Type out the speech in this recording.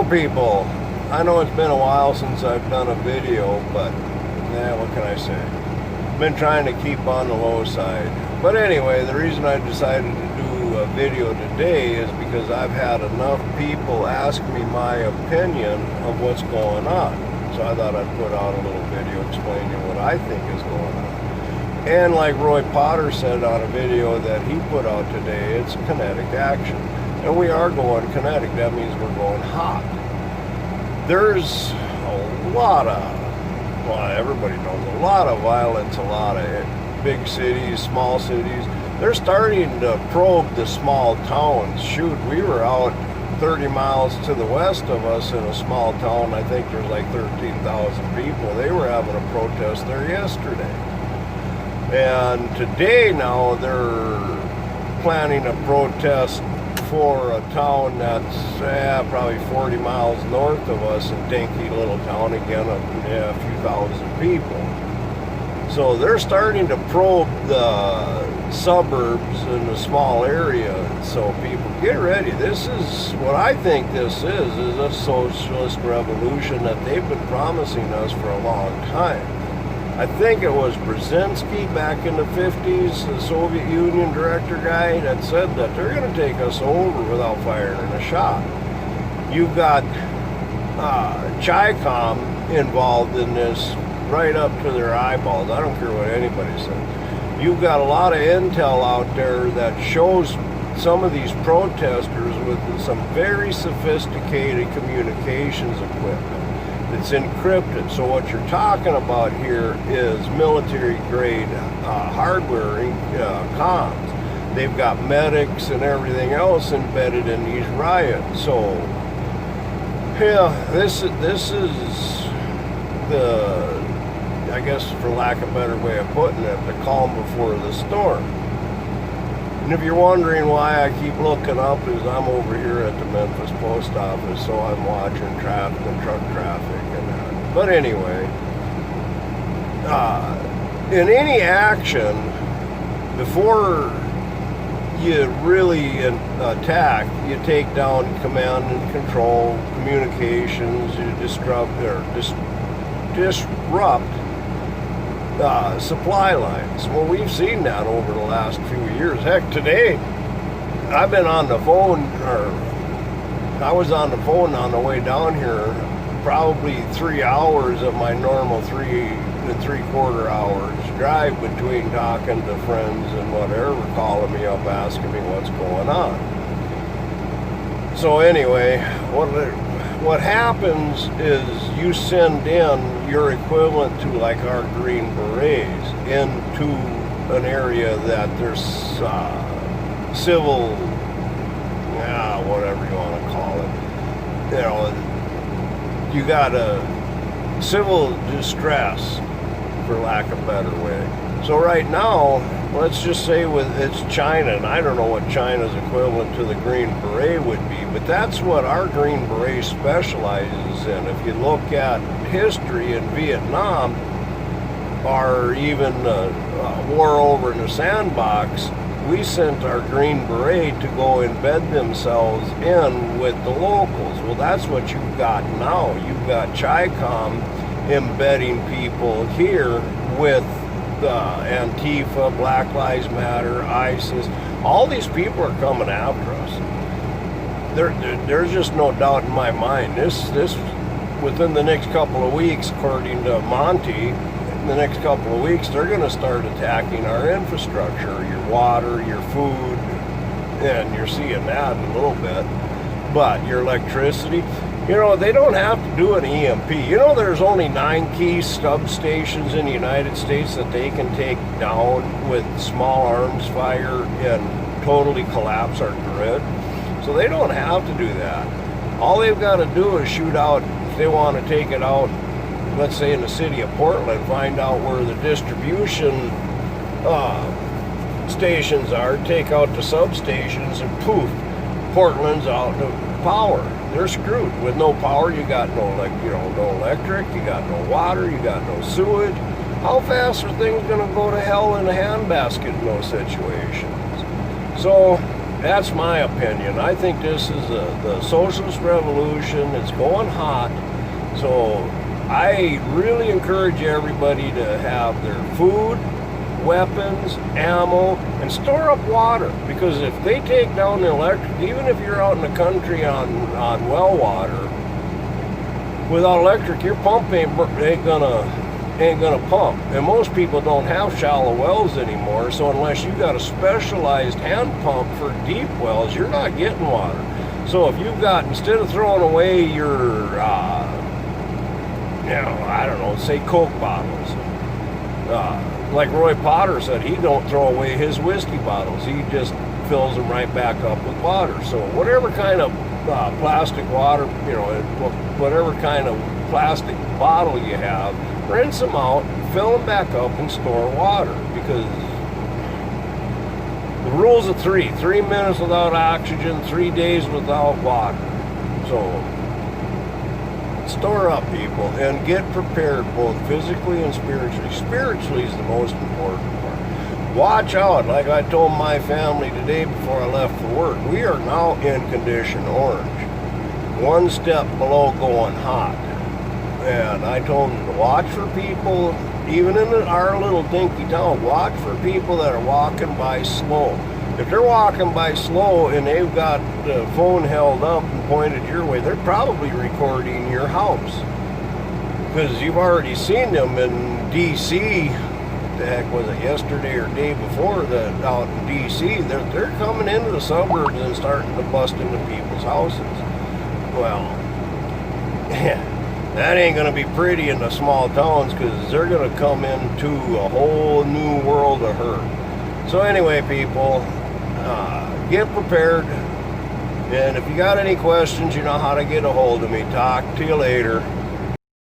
Hello people, I know it's been a while since I've done a video, but what can I say? Been trying to keep on the low side. But anyway, the reason I decided to do a video today is because I've had enough people ask me my opinion of what's going on. So I thought I'd put out a little video explaining what I think is going on. And like Roy Potter said on a video that he put out today, it's kinetic action. And we are going kinetic. That means we're going hot. There's a lot of, well, everybody knows, a lot of violence, a lot of big cities, small cities. They're starting to probe the small towns. Shoot, we were out 30 miles to the west of us in a small town. I think there's like 13,000 people. They were having a protest there yesterday. And today now they're planning a protest for a town that's probably 40 miles north of us, a dinky little town again of a few thousand people. So they're starting to probe the suburbs in the small area. So people, get ready. This is what I think this is a socialist revolution that they've been promising us for a long time. I think it was Brzezinski back in the 50s, the Soviet Union director guy, that said that they're going to take us over without firing a shot. You've got Chi-Com involved in this right up to their eyeballs. I don't care what anybody says. You've got a lot of intel out there that shows some of these protesters with some very sophisticated communications equipment. It's encrypted. So what you're talking about here is military grade hardware comms. They've got medics and everything else embedded in these riots. So yeah, this is the, I guess for lack of a better way of putting it, the calm before the storm. And if you're wondering why I keep looking up, is I'm over here at the Memphis post office, so I'm watching traffic and truck traffic and that. But anyway, in any action, before you really attack, you take down command and control, communications, you disrupt supply lines. Well, we've seen that over the last few years. Heck, today I've been on the phone, or I was on the phone on the way down here, probably 3 hours of my normal 3 3/4 hours drive between talking to friends and whatever, calling me up asking me what's going on. So anyway, what happens is you send in your equivalent to like our Green Berets into an area that there's civil, whatever you want to call it. You know, you got a civil distress, for lack of a better way. So right now, let's just say it's China, and I don't know what China's equivalent to the Green Beret would be, but that's what our Green Beret specializes in. If you look at history in Vietnam, or even war over in the sandbox, we sent our Green Beret to go embed themselves in with the locals. Well, that's what you've got now. You've got Chi-Com embedding people here with Antifa, Black Lives Matter, ISIS. All these people are coming after us. There's just no doubt in my mind. This within the next couple of weeks, according to Monty, in the next couple of weeks, they're going to start attacking our infrastructure, your water, your food, and you're seeing that a little bit. But your electricity, you know, they don't have to do an EMP. You know, there's only 9 key substations in the United States that they can take down with small arms fire and totally collapse our grid. So they don't have to do that. All they've got to do is shoot out, if they want to take it out, let's say in the city of Portland, find out where the distribution stations are, take out the substations, and poof, Portland's out of power. They're screwed. With no power, you got no electric, you got no water, you got no sewage. How fast are things going to go to hell in a handbasket in those situations? So That's my opinion. I think this is the socialist revolution. It's going hot. So I really encourage everybody to have their food, weapons, ammo, and store up water. Because if they take down the electric, even if you're out in the country on well water, without electric, your pump ain't gonna pump. And most people don't have shallow wells anymore, so unless you got a specialized hand pump for deep wells, you're not getting water. So if you've got, instead of throwing away your I don't know, say Coke bottles, like Roy Potter said, he don't throw away his whiskey bottles, he just fills them right back up with water. So whatever kind of plastic water, whatever kind of plastic bottle you have, rinse them out, fill them back up, and store water. Because the rules of 3 minutes without oxygen, 3 days without water. So store up, people, and get prepared both physically and spiritually. Spiritually is the most important part. Watch out, like I told my family today before I left for work, we are now in condition orange, one step below going hot. And I told them to watch for people, even in our little dinky town, watch for people that are walking by slow. If they're walking by slow and they've got the phone held up and pointed your way, they're probably recording your house. Because you've already seen them in D.C., the heck was it, yesterday or day before, that out in D.C., they're coming into the suburbs and starting to bust into people's houses. Well, that ain't going to be pretty in the small towns, because they're going to come into a whole new world of hurt. So anyway, people, get prepared. And if you got any questions, you know how to get a hold of me. Talk to you later.